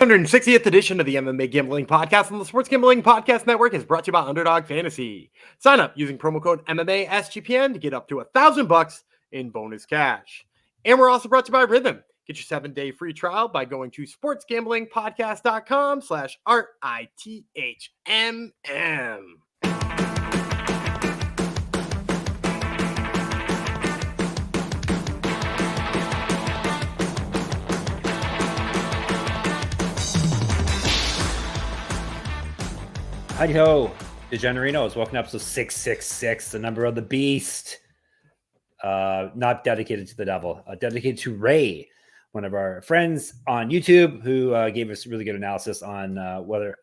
160th edition of the MMA Gambling Podcast on the Sports Gambling Podcast Network is brought to you by Underdog Fantasy. Sign up using promo code MMA SGPN to get up to $1,000 in bonus cash. And we're also brought to you by Rhythm. Get your 7-day free trial by going to sportsgamblingpodcast.com/RITHMM. Howdy ho, DeGenerinos. Welcome to episode 666, the number of the beast. Not dedicated to the devil, dedicated to Ray, one of our friends on YouTube, who gave us really good analysis on whether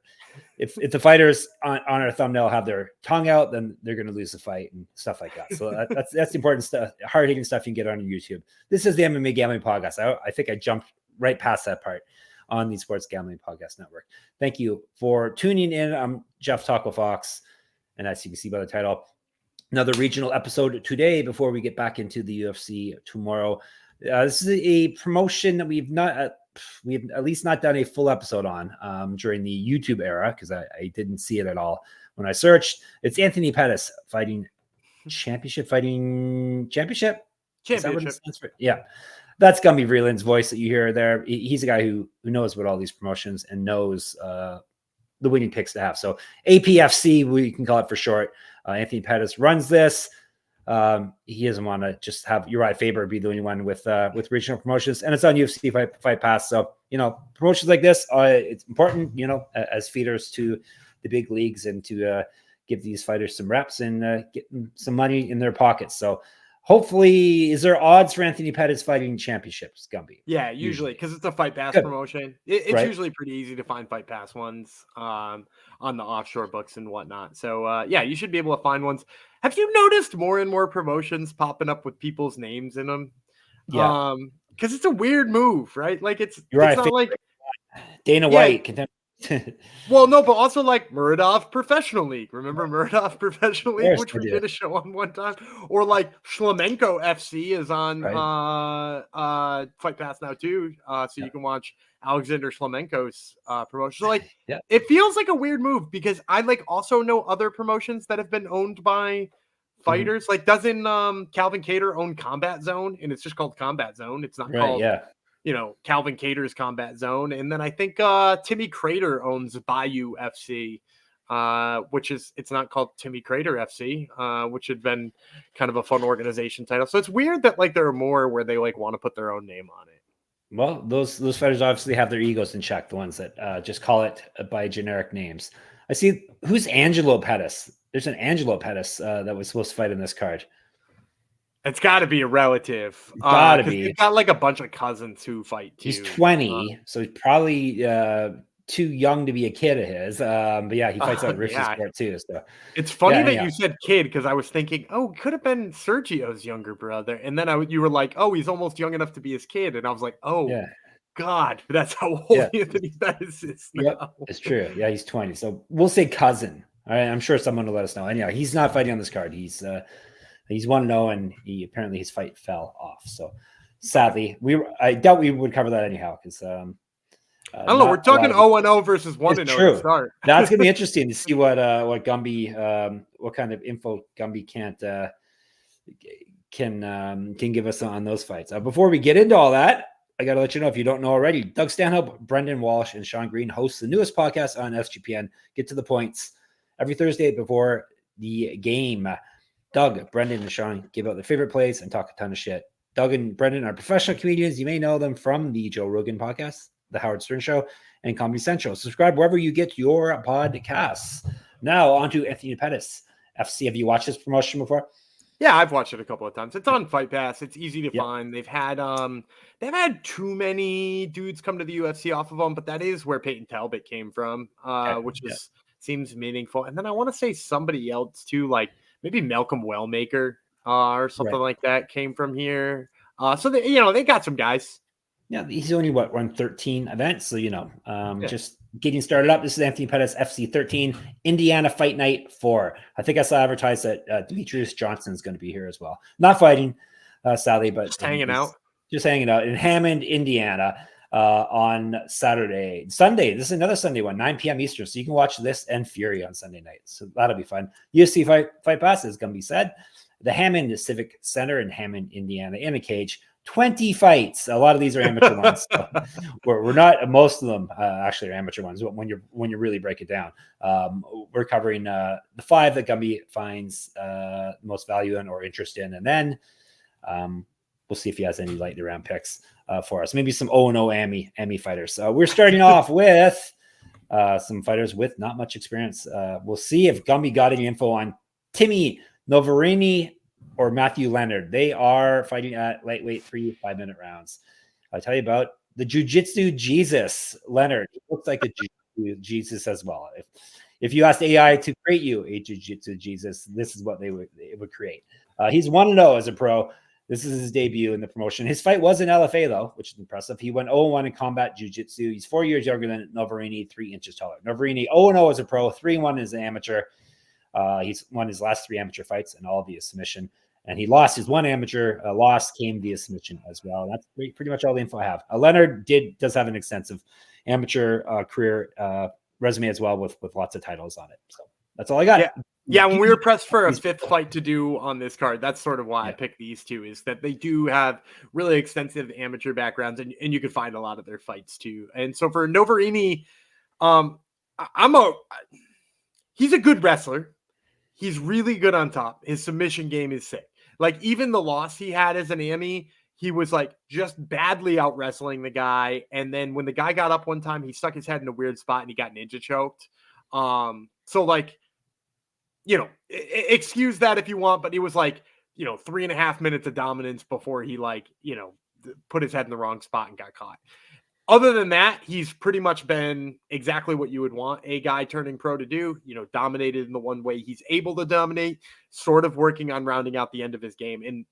if the fighters on our thumbnail have their tongue out, then they're going to lose the fight and stuff like that. So that's important stuff, hard-hitting stuff you can get on YouTube. This is the MMA Gambling Podcast. I think I jumped right past that part on the Sports Gambling Podcast Network. Thank you for tuning in. I'm Jeff Taco Fox, and as you can see by the title, another regional episode today before we get back into the UFC tomorrow. This is a promotion that we've at least not done a full episode on during the YouTube era, because I didn't see it at all when I searched. It's Anthony Pettis fighting championship. Yeah. That's Gumby Vreeland's voice that you hear there. He's a guy who knows about all these promotions and knows the winning picks to have. So APFC, we can call it for short. Anthony Pettis runs this. He doesn't want to just have Uriah Faber be the only one with regional promotions, and it's on UFC Fight Pass. So, promotions like this, it's important, as feeders to the big leagues and to give these fighters some reps and get some money in their pockets. So, hopefully, is there odds for Anthony Pettis fighting championships, Gumby? Yeah, usually, because it's a Fight Pass promotion. It's right. Usually pretty easy to find Fight Pass ones on the offshore books and whatnot. So, yeah, you should be able to find ones. Have you noticed more and more promotions popping up with people's names in them? Yeah. Because it's a weird move, right? Like, it's not like Dana White. Well, no, but also like Muradov Professional League. Remember Muradov Professional League, which we did a show on one time? Or like Shlemenko FC is on Fight Pass now too. So you can watch Alexander Shlemenko's promotion. So like it feels like a weird move, because I also know other promotions that have been owned by fighters. Mm-hmm. Like, doesn't Calvin Kattar own Combat Zone? And it's just called Combat Zone. It's not called Calvin Kattar's Combat Zone. And then I think Timmy Crater owns Bayou FC, which it's not called Timmy Crater FC, which had been kind of a fun organization title. So it's weird that there are more where they want to put their own name on it. Well, those fighters obviously have their egos in check, the ones that just call it by generic names. I see, who's Angelo Pettis? There's an Angelo Pettis that was supposed to fight in this card. It's got to be a relative. Got to be. He's got a bunch of cousins who fight too. He's 20, so he's probably too young to be a kid of his. But yeah, he fights on Rich's Sport too. So it's funny that you said kid, because I was thinking, it could have been Sergio's younger brother, and then you were like, he's almost young enough to be his kid, and I was like, God, that's how old Anthony Pettis is now. Yep, it's true. Yeah, he's 20, so we'll say cousin. All right, I'm sure someone will let us know. Anyhow, he's not fighting on this card. He's 1-0, and apparently his fight fell off. So sadly, I doubt we would cover that anyhow, because I don't know. We're talking 0-0 versus 1-0 to start. That's gonna be interesting to see what Gumby, what kind of info Gumby can give us on those fights. Before we get into all that, I got to let you know, if you don't know already, Doug Stanhope, Brendan Walsh, and Sean Green host the newest podcast on SGPN, Get to the Points, every Thursday before the game. Doug, Brendan, and Sean give out their favorite plays and talk a ton of shit. Doug and Brendan are professional comedians. You may know them from the Joe Rogan podcast, The Howard Stern Show, and Comedy Central. Subscribe wherever you get your podcasts. Now, on to Anthony Pettis FC. Have you watched this promotion before? Yeah, I've watched it a couple of times. It's on Fight Pass. It's easy to find. They've had too many dudes come to the UFC off of them, but that is where Peyton Talbot came from, which seems meaningful. And then I want to say somebody else too, like maybe Malcolm Wellmaker or something like that came from here. So they got some guys. Yeah, he's only run 13 events, so just getting started up. This is Anthony Pettis FC 13, Indiana Fight Night 4. I think I saw advertised that Demetrius Johnson's going to be here as well. Not fighting, sadly, but just hanging out. Just hanging out in Hammond, Indiana. on Sunday. This is another Sunday one, 9 p.m. Eastern. So you can watch this and Fury on Sunday night. So that'll be fun. UFC Fight Pass is going to be said. The Hammond Civic Center in Hammond, Indiana, in a cage. 20 fights. A lot of these are amateur ones. So we're not, most of them actually are amateur ones when you really break it down. We're covering the 5 that Gumby finds most value in or interest in. And then we'll see if he has any lightning round picks for us. Maybe some 0-0 AMI fighters. We're starting off with some fighters with not much experience. We'll see if Gumby got any info on Timmy, Noverini, or Matthew Leonard. They are fighting at lightweight 3 5-minute rounds. I'll tell you about the Jiu-Jitsu Jesus, Leonard. He looks like a Jiu-Jitsu Jesus as well. If you asked AI to create you a Jiu-Jitsu Jesus, this is what it would create. He's 1-0 as a pro. This is his debut in the promotion. His fight was in LFA, though, which is impressive. He went 0-1 in combat jiu-jitsu. He's 4 years younger than Noverini, 3 inches taller. Noverini 0-0 as a pro, 3-1 as an amateur. He's won his last 3 amateur fights and all via submission. And he lost his 1 amateur loss came via submission as well. That's pretty much all the info I have. Leonard does have an extensive amateur career resume as well with lots of titles on it. So that's all I got. Yeah, when we were pressed for a 5th fight to do on this card, that's sort of why I picked these 2, is that they do have really extensive amateur backgrounds, and you can find a lot of their fights too. And so for Noverini, he's a good wrestler. He's really good on top. His submission game is sick. Like, even the loss he had as an AMI, he was like just badly out wrestling the guy. And then when the guy got up one time, he stuck his head in a weird spot and he got ninja choked. So like, excuse that if you want, but it was like, 3.5 minutes of dominance before he put his head in the wrong spot and got caught. Other than that, he's pretty much been exactly what you would want a guy turning pro to do, dominated in the one way he's able to dominate, sort of working on rounding out the end of his game, and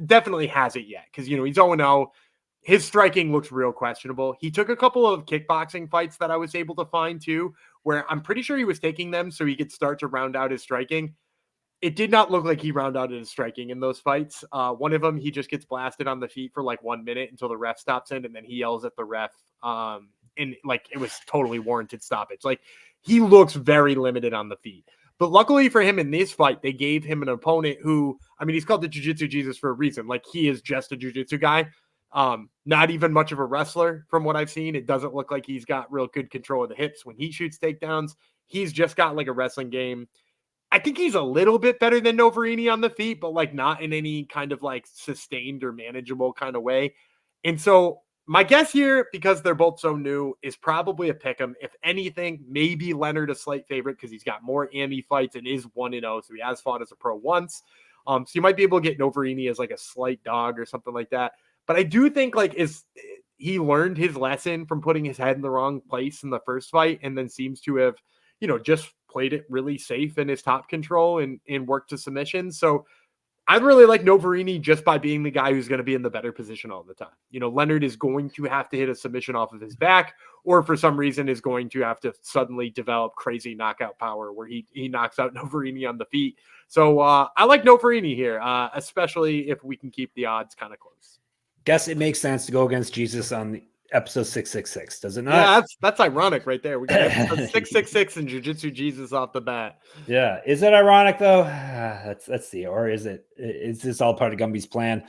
definitely hasn't yet because, he's 0-0. His striking looks real questionable. He took a couple of kickboxing fights that I was able to find too, where I'm pretty sure he was taking them so he could start to round out his striking. It did not look like he rounded out his striking in those fights. One of them, he just gets blasted on the feet for like 1 minute until the ref stops in, and then he yells at the ref. And like, it was totally warranted stoppage. Like, he looks very limited on the feet. But luckily for him in this fight, they gave him an opponent who, he's called the Jiu-Jitsu Jesus for a reason. Like, he is just a Jiu-Jitsu guy. Not even much of a wrestler from what I've seen. It doesn't look like he's got real good control of the hips when he shoots takedowns. He's just got like a wrestling game. I think he's a little bit better than Noverini on the feet, but like not in any kind of like sustained or manageable kind of way. And so my guess here, because they're both so new, is probably a pick 'em. If anything, maybe Leonard a slight favorite because he's got more AMI fights and is 1-0, so he has fought as a pro once. So you might be able to get Noverini as like a slight dog or something like that. But I do think he learned his lesson from putting his head in the wrong place in the first fight, and then seems to have, just played it really safe in his top control and worked to submission. So I really like Noverini just by being the guy who's going to be in the better position all the time. Leonard is going to have to hit a submission off of his back, or for some reason is going to have to suddenly develop crazy knockout power where he knocks out Noverini on the feet. So I like Noverini here, especially if we can keep the odds kind of close. Guess it makes sense to go against Jesus on the episode 666, does it not? Yeah, that's ironic right there. We got episode 666 and Jiu-Jitsu Jesus off the bat. Yeah, is it ironic though? Let's see. Or is this all part of Gumby's plan?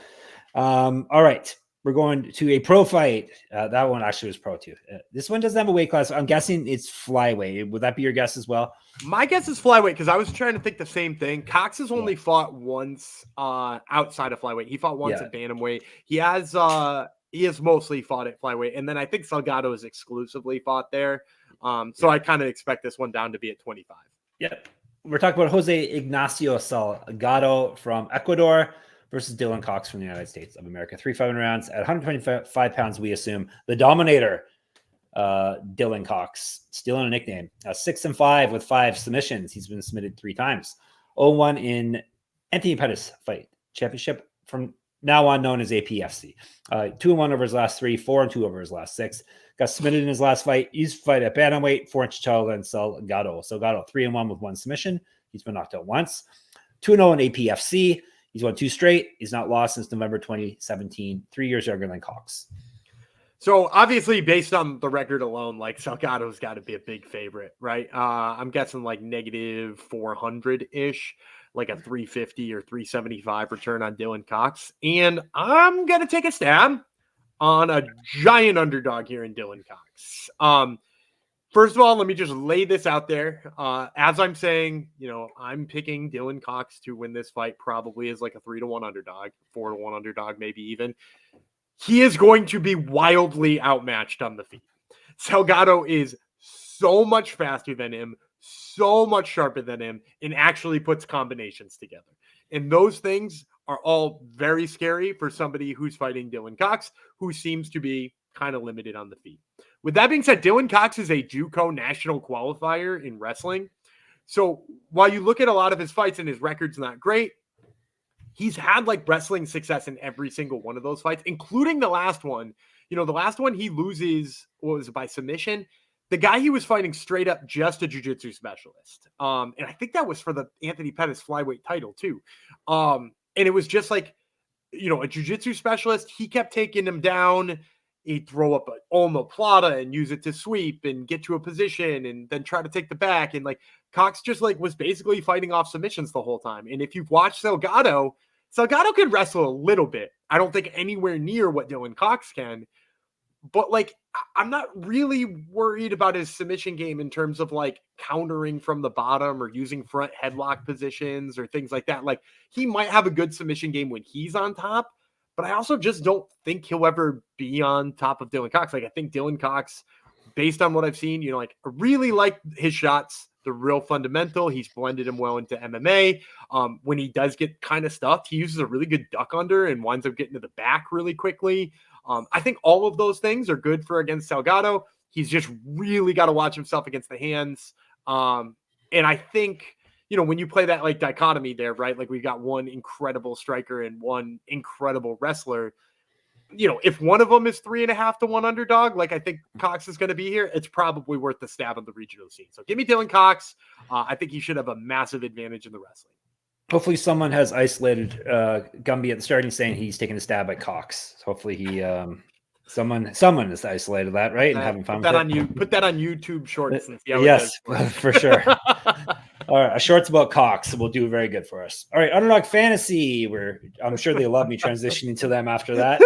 All right, we're going to a pro fight. That one actually was pro too. This one doesn't have a weight class. I'm guessing it's flyweight. Would that be your guess as well? My guess is flyweight because I was trying to think the same thing. Cox has only fought once outside of flyweight. He fought once at bantamweight. He has mostly fought at flyweight, and then I think Salgado is exclusively fought there. So I kind of expect this one down to be at 25. Yep. We're talking about Jose Ignacio Salgado from Ecuador versus Dillon Cox from the United States of America. 3 5 rounds at 125 pounds, we assume. The Dominator, Dillon Cox, stealing a nickname. 6-5 with 5 submissions. He's been submitted 3 times. 0-1 in Anthony Pettis fight championship, from now on known as APFC. 2-1 over his last 3, 4-2 over his last 6. Got submitted in his last fight. He's fight at bantamweight, 4 inch taller than Salgado. Salgado 3-1 with 1 submission. He's been knocked out once. 2-0 in APFC. He's won 2 straight. He's not lost since November 2017. 3 years younger than Cox. So obviously, based on the record alone, like Salgado's got to be a big favorite, right? I'm guessing like negative 400 ish, like a 350 or 375 return on Dillon Cox, and I'm gonna take a stab on a giant underdog here in Dillon Cox. First of all, let me just lay this out there. As I'm saying, I'm picking Dillon Cox to win this fight, probably as like a 3-1 underdog, 4-1 underdog, maybe even. He is going to be wildly outmatched on the feet. Salgado is so much faster than him, so much sharper than him, and actually puts combinations together. And those things are all very scary for somebody who's fighting Dillon Cox, who seems to be kind of limited on the feet. With that being said, Dillon Cox is a JUCO national qualifier in wrestling. So while you look at a lot of his fights and his record's not great, he's had like wrestling success in every single one of those fights, including the last one. The last one he loses was by submission. The guy he was fighting straight up just a jiu-jitsu specialist. And I think that was for the Anthony Pettis flyweight title too. And it was just like, a jiu-jitsu specialist. He kept taking him down. He'd throw up an omoplata and use it to sweep and get to a position and then try to take the back. And like Cox just like was basically fighting off submissions the whole time. And if you've watched Salgado can wrestle a little bit. I don't think anywhere near what Dillon Cox can. But like, I'm not really worried about his submission game in terms of like countering from the bottom or using front headlock positions or things like that. Like he might have a good submission game when he's on top, but I also just don't think he'll ever be on top of Dillon Cox. Like I think Dillon Cox, based on what I've seen, I really like his shots. They're real fundamental. He's blended him well into MMA. When he does get kind of stuffed, he uses a really good duck under and winds up getting to the back really quickly. I think all of those things are good for against Salgado. He's just really got to watch himself against the hands. And I think, when you play that like dichotomy there, right? Like we've got one incredible striker and one incredible wrestler. If one of them is 3.5 to 1 underdog, like I think Cox is going to be here, it's probably worth the stab on the regional scene. So give me Dillon Cox. I think he should have a massive advantage in the wrestling. Hopefully someone has isolated Gumby at the starting saying he's taking a stab at Cox. So hopefully he someone has isolated that, right? And having fun with it. Put that on YouTube Shorts and see how yes, for sure. All right, a shorts about Cox will do very good for us. All right, Underdog Fantasy. I'm sure they love me transitioning to them after that.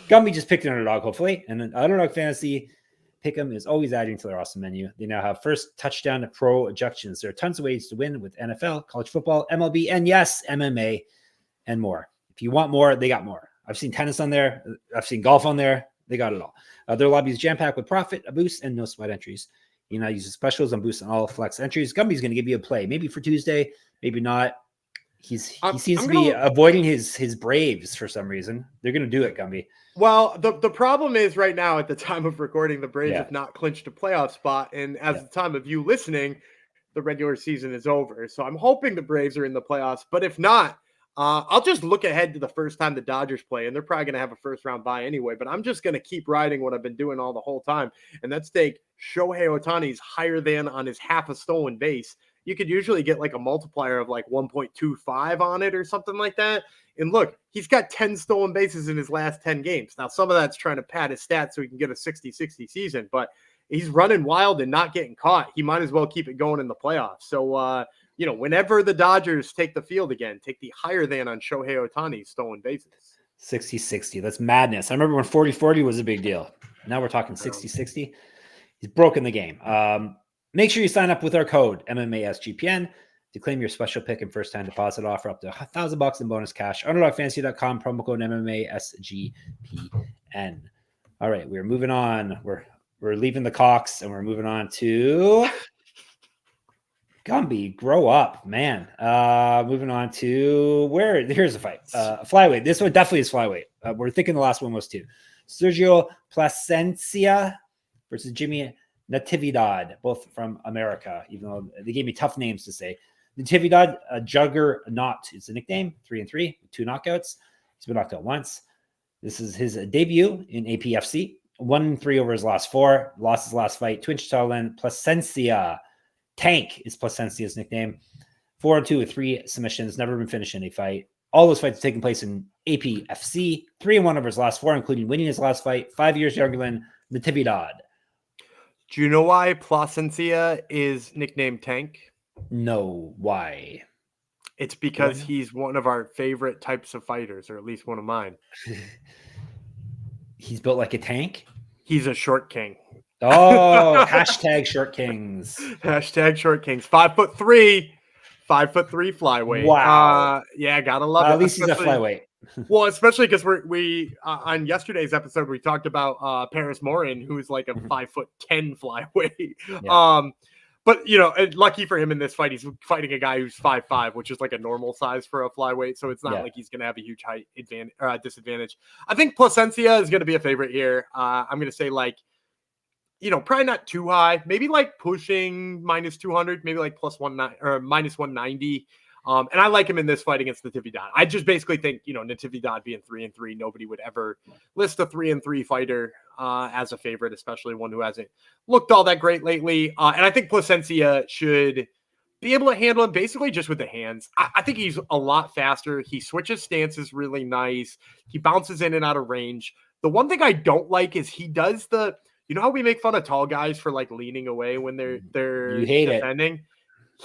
Gumby just picked an underdog, hopefully, and an Underdog Fantasy Pick'em is always adding to their awesome menu. They now have first touchdown pro ejections. There are tons of ways to win with NFL, college football, MLB, and yes, MMA, and more. If you want more, they got more. I've seen tennis on there. I've seen golf on there. They got it all. Their lobby is jam-packed with profit, a boost, and no sweat entries. You know, use specials and boosts on all flex entries. Gumby's going to give you a play, maybe for Tuesday, maybe not. He seems to be avoiding his Braves for some reason. They're going to do it, Gumby. Well, the problem is right now at the time of recording, the Braves have not clinched a playoff spot. And as the time of you listening, the regular season is over. So I'm hoping the Braves are in the playoffs. But if not, I'll just look ahead to the first time the Dodgers play. And they're probably going to have a first round bye anyway. But I'm just going to keep riding what I've been doing all the whole time. And that's take Shohei Ohtani's higher than on his half a stolen base. You could usually get like a multiplier of like 1.25 on it or something like that. And look, he's got 10 stolen bases in his last 10 games. Now, some of that's trying to pad his stats so he can get a 60-60 season, but he's running wild and not getting caught. He might as well keep it going in the playoffs. So, whenever the Dodgers take the field again, take the higher than on Shohei Ohtani's stolen bases. 60-60. That's madness. I remember when 40-40 was a big deal. Now we're talking 60-60. He's broken the game. Make sure you sign up with our code MMA SGPN to claim your special pick and first time deposit offer up to $1,000 in bonus cash. UnderdogFantasy.com, promo code MMA SGPN. All right, we're moving on. We're leaving the Cox and we're moving on to Gumby. Grow up, man. Moving on to here's a fight. Flyweight. This one definitely is flyweight. We're thinking the last one was too. Sergio Plascencia versus Jimi Natividad, both from America, even though they gave me tough names to say. Natividad, a juggernaut, is the nickname. 3-3, 2 knockouts. He's been knocked out once. This is his debut in APFC. 1-3 over his last 4. Lost his last fight. 2-inch Thailand. Plascencia. Tank is Plascencia's nickname. 4-2 with 3 submissions. Never been finished in a fight. All those fights have taken place in APFC, 3-1 over his last 4, including winning his last fight. 5 years younger than Natividad. Do you know why Plascencia is nicknamed Tank? No, why? It's because he's one of our favorite types of fighters, or at least one of mine. He's built like a tank? He's a short king. Oh, hashtag short kings. Hashtag short kings. 5'3", 5'3" flyweight. Wow. Yeah, gotta love it. At least he's a flyweight. Well, especially because we on yesterday's episode we talked about Paris Morin, who's like a 5'10" flyweight. Yeah. But lucky for him in this fight, he's fighting a guy who's 5'5", which is like a normal size for a flyweight. So it's not like he's gonna have a huge height advantage or disadvantage. I think Plascencia is gonna be a favorite here. I'm gonna say probably not too high, maybe like pushing -200, maybe like +190 or -190. And I like him in this fight against Natividad. I just basically think, Natividad being 3-3, nobody would ever list a 3-3 fighter as a favorite, especially one who hasn't looked all that great lately. And I think Plascencia should be able to handle him basically just with the hands. I think he's a lot faster. He switches stances really nice. He bounces in and out of range. The one thing I don't like is he does how we make fun of tall guys for like leaning away when they're defending?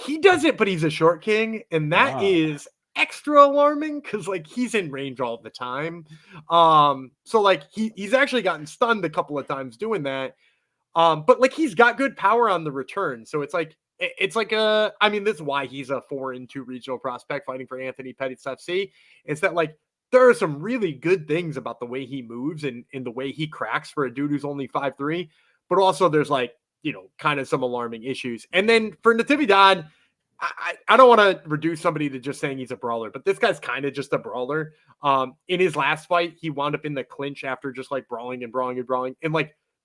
He does it, but he's a short king, and that is extra alarming because he's in range all the time. So he's actually gotten stunned a couple of times doing that. But he's got good power on the return. So this is why he's a 4-2 regional prospect fighting for Anthony Pettis FC. It's that there are some really good things about the way he moves and in the way he cracks for a dude who's only 5'3", but also there's kind of some alarming issues. And then for Natividad, I don't want to reduce somebody to just saying he's a brawler, but this guy's kind of just a brawler. In his last fight, he wound up in the clinch after just brawling. And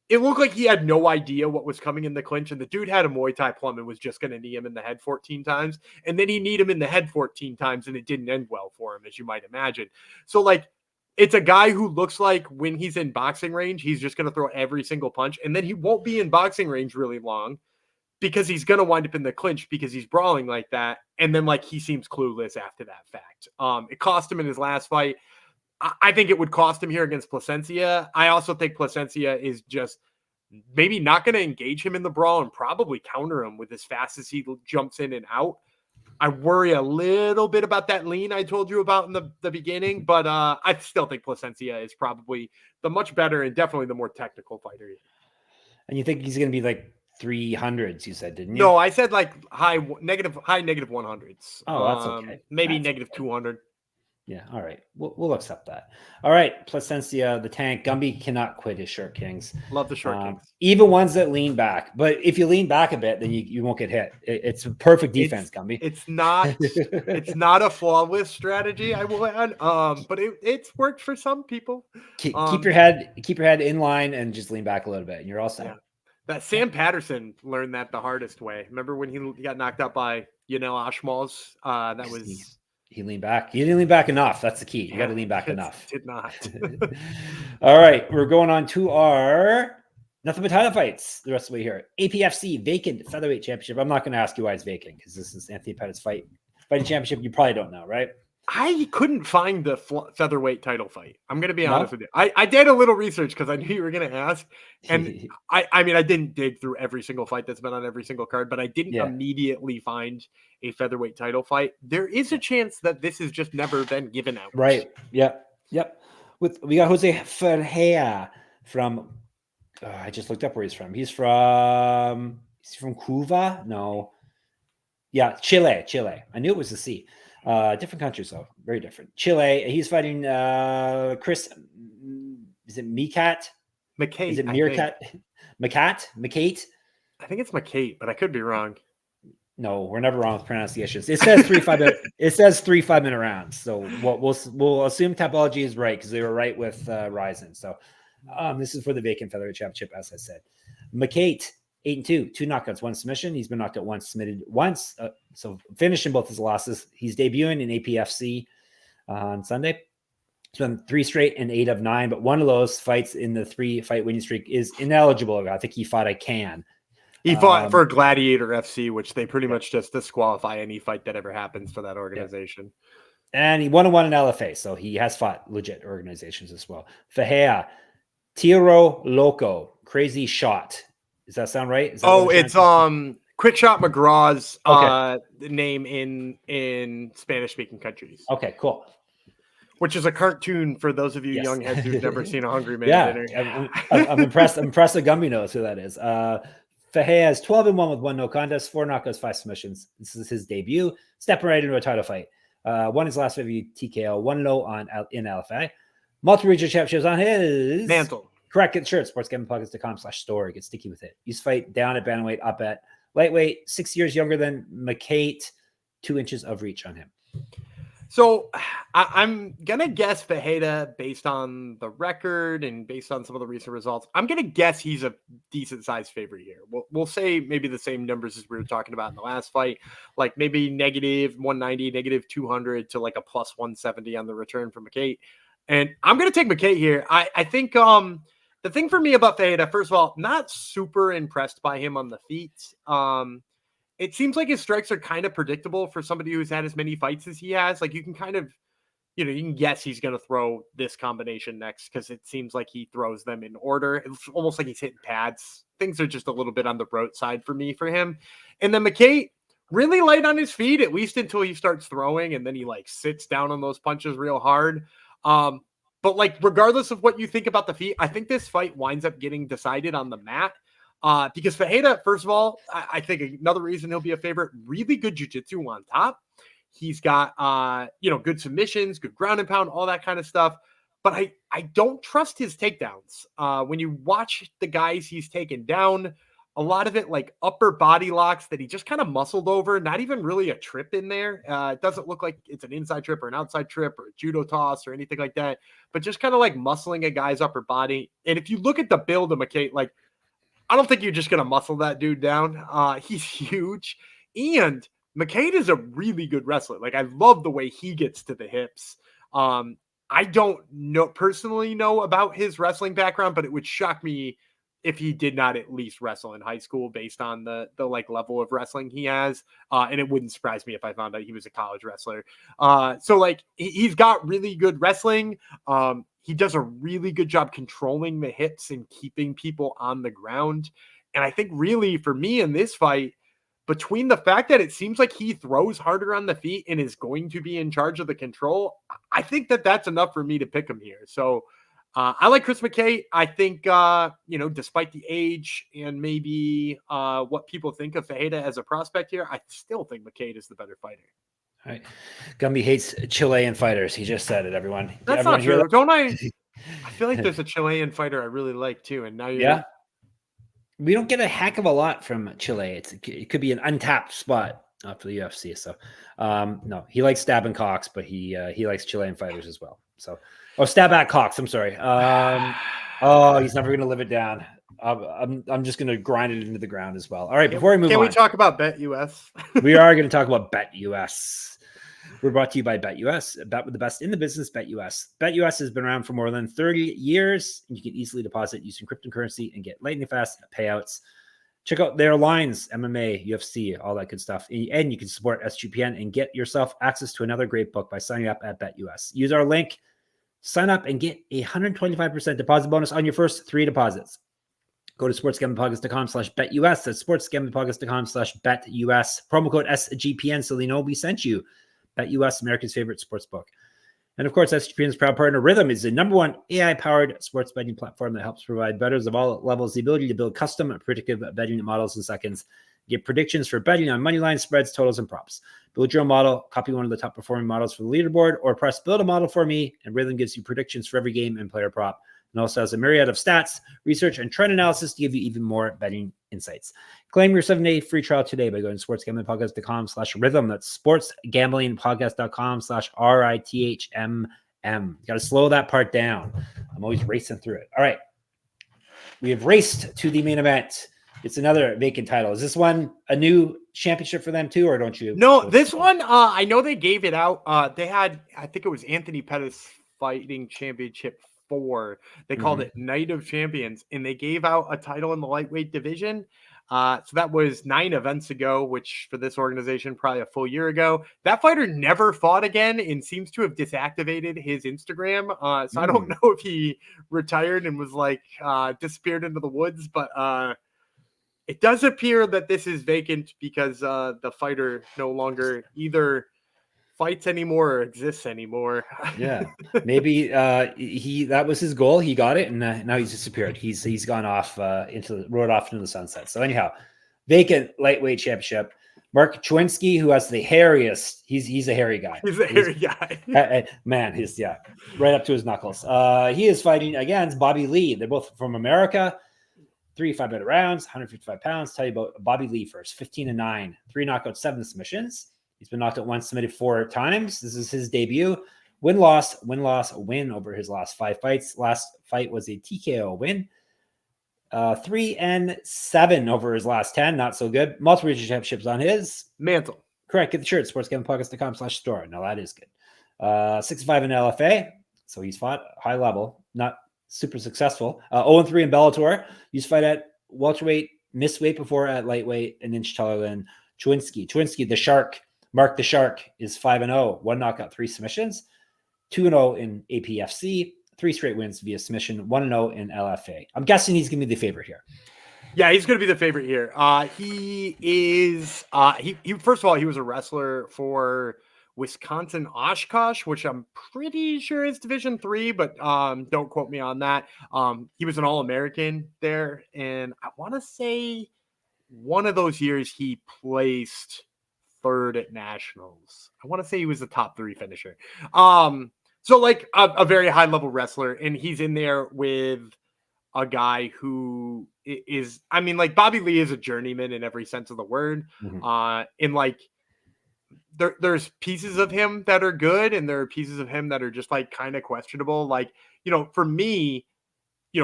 it looked like he had no idea what was coming in the clinch. And the dude had a Muay Thai plum and was just going to knee him in the head 14 times. And then he kneed him in the head 14 times and it didn't end well for him, as you might imagine. So it's a guy who looks like when he's in boxing range, he's just going to throw every single punch. And then he won't be in boxing range really long because he's going to wind up in the clinch because he's brawling like that. And then he seems clueless after that fact. It cost him in his last fight. I think it would cost him here against Plascencia. I also think Plascencia is just maybe not going to engage him in the brawl and probably counter him with as fast as he jumps in and out. I worry a little bit about that lean I told you about in the beginning, but I still think Plascencia is probably the much better and definitely the more technical fighter. And you think he's going to be 300s, you said, didn't you? No, I said high negative 100s. Oh, that's okay. Maybe that's negative 200. Yeah, all right. We'll accept that. All right, Plascencia, the tank. Gumby cannot quit his short kings. Love the short kings. Even ones that lean back. But if you lean back a bit, then you won't get hit. It's a perfect defense, Gumby. It's not a flawless strategy, I will add. But it's worked for some people. Keep your head in line and just lean back a little bit, and you're all set. Yeah. That Sam Patterson learned that the hardest way. Remember when he got knocked out by Ashmal's? That was. He leaned back. You didn't lean back enough. That's the key. You got to lean back enough. Did not. All right. We're going on to our nothing but title fights the rest of the way here. APFC vacant featherweight championship. I'm not going to ask you why it's vacant because this is Anthony Pettis fighting championship. You probably don't know, right? I couldn't find the featherweight title fight. I'm going to be honest with you. I did a little research because I knew you were going to ask. And I mean, I didn't dig through every single fight that's been on every single card, but I didn't immediately find a featherweight title fight. There is a chance that this has just never been given out. Right. Yep. We got Jose Ferreira from, I just looked up where he's from. He's from Cuba? No. Yeah, Chile. I knew it was the C. Different countries, though. Very different. Chile. He's fighting Chris. Is it Mecate? Mecate. Is it Mecate? Mecate? I think it's Mecate, but I could be wrong. No, we're never wrong with pronunciations. It says 3 5-minute. It says 3 5-minute rounds. So we'll assume typology is right because they were right with Ryzen. So this is for the vacant featherweight championship, as I said. Mecate. 8-2, 2 knockouts, 1 submission. He's been knocked out once, submitted once. So finishing both his losses. He's debuting in APFC on Sunday. He's won 3 straight and 8 of 9, but one of those fights in the 3-fight winning streak is ineligible. I think he fought I Can. He fought for Gladiator FC, which they pretty much just disqualify any fight that ever happens for that organization. And he 1-1 in LFA, so he has fought legit organizations as well. Ferreira, Tiro Loco, crazy shot. Does that sound right? Is that it's Quick Shot McGraw's name in Spanish speaking countries. Okay, cool. Which is a cartoon for those of you young heads who've never seen a Hungry Man dinner. I'm impressed. I'm impressed that Gumby knows who that is. Ferreira has 12-1 with 1 no contest, 4 knockouts, 5 submissions. This is his debut. Stepping right into a title fight. Won his last TKO, 1 low in LFA. Multiple regional championships on his mantle. Correct. Get the shirt. sportsgamblingpockets.com/store. Get sticky with it. Used to fight down at bantamweight, up at lightweight. 6 years younger than Mecate. 2 inches of reach on him. So I'm going to guess Ferreira based on the record and based on some of the recent results. I'm going to guess he's a decent sized favorite here. We'll say maybe the same numbers as we were talking about in the last fight, like maybe negative 190, negative 200 to like a plus 170 on the return from Mecate. And I'm going to take Mecate here. I think the thing for me about Ferreira, first of all, not super impressed by him on the feet. It seems like his strikes are kind of predictable for somebody who's had as many fights as he has. Like you can kind of, you can guess he's going to throw this combination next because it seems like he throws them in order. It's almost like he's hitting pads. Things are just a little bit on the road side for him. And then Mecate, really light on his feet, at least until he starts throwing. And then he like sits down on those punches real hard. But like, regardless of what you think about the feet, I think this fight winds up getting decided on the mat. Because Ferreira, first of all, I think another reason he'll be a favorite, really good jiu-jitsu on top. He's got, good submissions, good ground and pound, all that kind of stuff. But I don't trust his takedowns. When you watch the guys he's taken down, a lot of it like upper body locks that he just kind of muscled over, not even really a trip in there. It doesn't look like it's an inside trip or an outside trip or a judo toss or anything like that, but just kind of like muscling a guy's upper body. And if you look at the build of Mecate, like, I don't think you're just going to muscle that dude down. He's huge. And Mecate is a really good wrestler. Like, I love the way he gets to the hips. I don't personally know about his wrestling background, but it would shock me if he did not at least wrestle in high school based on the like level of wrestling he has. And it wouldn't surprise me if I found out he was a college wrestler. So like he's got really good wrestling. He does a really good job controlling the hips and keeping people on the ground. And I think really for me in this fight, between the fact that it seems like he throws harder on the feet and is going to be in charge of the control, I think that that's enough for me to pick him here. So I like Chris Mecate. I think, despite the age and maybe what people think of Ferreira as a prospect here, I still think Mecate is the better fighter. All right. Gumby hates Chilean fighters. He just said it, everyone. That's not true. Don't I? I feel like there's a Chilean fighter I really like too. And now you're... Yeah. We don't get a heck of a lot from Chile. It could be an untapped spot for the UFC. So, no, he likes stabbing cocks, but he likes Chilean fighters as well. So, stab at cocks. I'm sorry. He's never going to live it down. I'm just going to grind it into the ground as well. All right, before we move on. Can we talk about Bet US? We are going to talk about Bet US. We're brought to you by Bet US. Bet with the best in the business, Bet US. Bet US has been around for more than 30 years. And you can easily deposit using cryptocurrency and get lightning fast payouts. Check out their lines, MMA, UFC, all that good stuff. And you can support SGPN and get yourself access to another great book by signing up at Bet US. Use our link, sign up, and get a 125% deposit bonus on your first 3 deposits. Go to sportsgamblingpockets.com/betus. That's sportsgamblingpockets.com/betus. Promo code SGPN so they know we sent you. Bet US, America's favorite sports book. And of course, SGPN's proud partner, Rhythm, is the #1 AI-powered sports betting platform that helps provide bettors of all levels the ability to build custom predictive betting models in seconds. Get predictions for betting on money lines, spreads, totals, and props. Build your own model, copy one of the top performing models for the leaderboard, or press build a model for me, and Rhythm gives you predictions for every game and player prop. And also has a myriad of stats, research, and trend analysis to give you even more betting insights. Claim your 7-day free trial today by going to sportsgamblingpodcast.com/rhythm. That's sportsgamblingpodcast.com/RITHMM. You got to slow that part down. I'm always racing through it. All right. We have raced to the main event. It's another vacant title. Is this one a new championship for them too, or don't you? No, this one, I know they gave it out. They had, I think it was Anthony Pettis Fighting Championship 4. They called it Night of Champions, and they gave out a title in the lightweight division. So that was 9 events ago, which for this organization, probably a full year ago. That fighter never fought again and seems to have deactivated his Instagram. So I don't know if he retired and was like disappeared into the woods, but it does appear that this is vacant because the fighter no longer either fights anymore or exists anymore. Yeah, maybe that was his goal. He got it, and now he's disappeared. He's gone off rode off into the sunset. So anyhow, vacant lightweight championship. Mark Choinski, who has the hairiest. He's a hairy guy. He's a hairy guy. Man, he's right up to his knuckles. He is fighting against Bobby Lee. They're both from America. 3 5-minute rounds, 155 pounds. Tell you about Bobby Lee first. 15-9, 3 knockouts, 7 submissions. He's been knocked out once, submitted 4 times. This is his debut. Win-loss, win over his last 5 fights. Last fight was a TKO win. 3-7 over his last 10. Not so good. Multiple regional championships on his mantle. Correct. Get the shirt. sportsgamblingpodcast.com/store. Now that is good. 6-5 in LFA. So he's fought high level. Not super successful. 0-3 in Bellator. Used to fight at welterweight, missed weight before at lightweight, an inch taller than Choinski. Choinski, the Shark. Mark the Shark is 5-0, 1 knockout, 3 submissions, 2-0 in APFC, 3 straight wins via submission, 1-0 in LFA. I'm guessing he's going to be the favorite here. Yeah, he's going to be the favorite here. He is. He first of all, he was a wrestler for Wisconsin Oshkosh, which I'm pretty sure is Division III, but don't quote me on that. He was an All-American there, and I want to say one of those years he placed 3rd at nationals. I want to say he was the top 3 finisher. So like a very high level wrestler, and he's in there with a guy who is, I mean, like Bobby Lee is a journeyman in every sense of the word. And like there's pieces of him that are good, and there are pieces of him that are just like kind of questionable. Like, for me,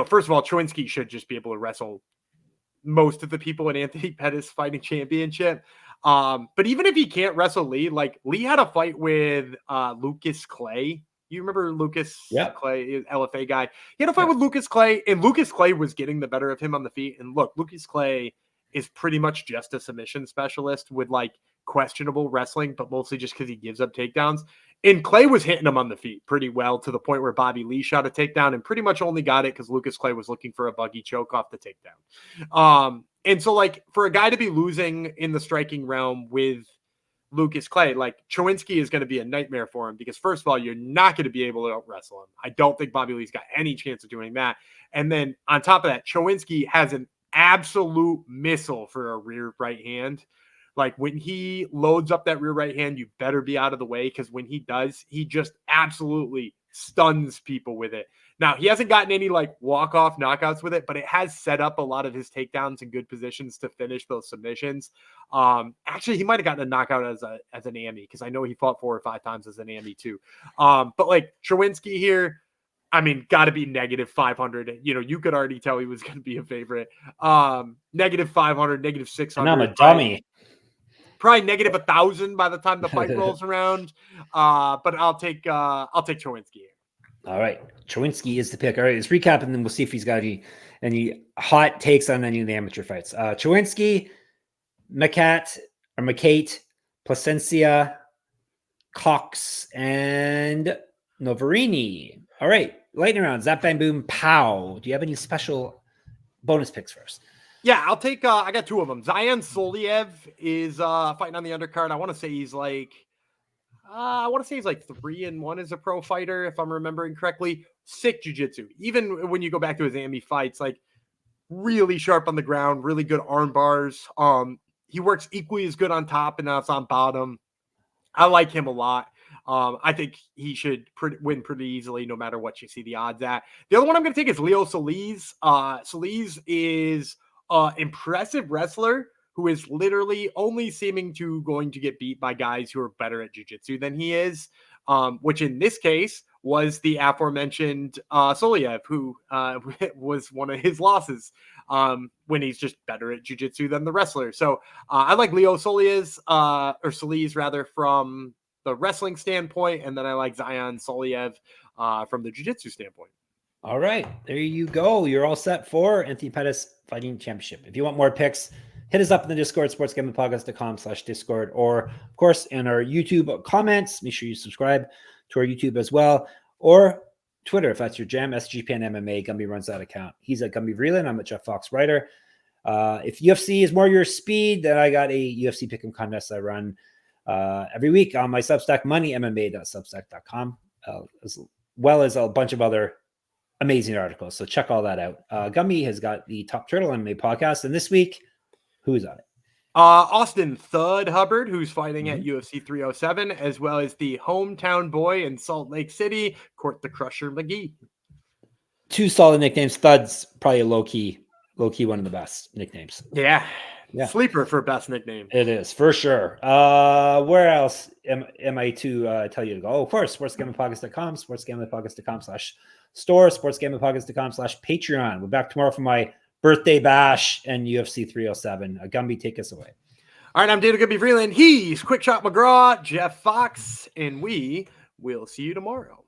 first of all, Choinski should just be able to wrestle most of the people in Anthony Pettis Fighting Championship. But even if he can't wrestle Lee, like Lee had a fight with Lucas Clay. You remember Lucas Clay, LFA guy? He had a fight with Lucas Clay, and Lucas Clay was getting the better of him on the feet. And look, Lucas Clay is pretty much just a submission specialist with like questionable wrestling, but mostly just because he gives up takedowns. And Clay was hitting him on the feet pretty well to the point where Bobby Lee shot a takedown and pretty much only got it because Lucas Clay was looking for a buggy choke off the takedown. And so like for a guy to be losing in the striking realm with Lucas Clay, like Choinski is going to be a nightmare for him because first of all, you're not going to be able to out wrestle him. I don't think Bobby Lee's got any chance of doing that. And then on top of that, Choinski has an absolute missile for a rear right hand. Like when he loads up that rear right hand, you better be out of the way because when he does, he just absolutely stuns people with it. Now, he hasn't gotten any like walk-off knockouts with it, but it has set up a lot of his takedowns in good positions to finish those submissions. Actually, he might have gotten a knockout as an AMI because I know he fought 4 or 5 times as an AMI too. But like Choinski here, I mean, got to be -500. You could already tell he was going to be a favorite. -500, -600. And I'm a dummy. Probably -1,000 by the time the fight rolls around. But I'll take Choinski here. All right. Choinski is the pick. All right. Let's recap and then we'll see if he's got any hot takes on any of the amateur fights. Choinski, Mecate, Plascencia, Cox, and Noverini. All right. Lightning round. Zap, bang, boom, pow. Do you have any special bonus picks first? Yeah, I'll take, I got 2 of them. Zayan Soliev is fighting on the undercard. I want to say he's like 3-1 as a pro fighter, if I'm remembering correctly. Sick jiu-jitsu. Even when you go back to his AMI fights, like really sharp on the ground, really good arm bars. He works equally as good on top and as on bottom. I like him a lot. I think he should win pretty easily, no matter what you see the odds at. The other one I'm going to take is Leo Solis. Solis is impressive wrestler who is literally only seeming to going to get beat by guys who are better at jiu-jitsu than he is, which in this case was the aforementioned Soliev, who was one of his losses when he's just better at jiu-jitsu than the wrestler. So I like Leo Solis, or Solis rather, from the wrestling standpoint, and then I like Zayan Soliev from the jiu-jitsu standpoint. All right, there you go. You're all set for Anthony Pettis Fighting Championship. If you want more picks, hit us up in the Discord, sportsgamblingpodcast.com/Discord, or of course in our YouTube comments. Make sure you subscribe to our YouTube as well, or Twitter if that's your jam. SGPN MMA. Gumby runs that account. He's at Gumby Vreeland. I'm at Jeff Fox Writer. If UFC is more your speed, then I got a UFC pick'em contest I run every week on my Substack, moneymma.substack.com, as well as a bunch of other amazing articles. So check all that out. Gumby has got the Top Turtle MMA podcast, and this week, who is on it? Austin Thud Hubbard, who's fighting at UFC 307, as well as the hometown boy in Salt Lake City, Court the Crusher McGee. Two solid nicknames. Thud's probably a low-key one of the best nicknames. Yeah. Sleeper for best nickname. It is, for sure. Where else am I to tell you to go? Oh, of course, sportsgamblingpodcast.com, sportsgamblingpodcast.com/store, sportsgamblingpodcast.com/Patreon. We're back tomorrow for my birthday bash and UFC 307. Gumby, take us away. All right, I'm Dana Gumby Vreeland. He's Quick Shot McGraw, Jeff Fox, and we will see you tomorrow.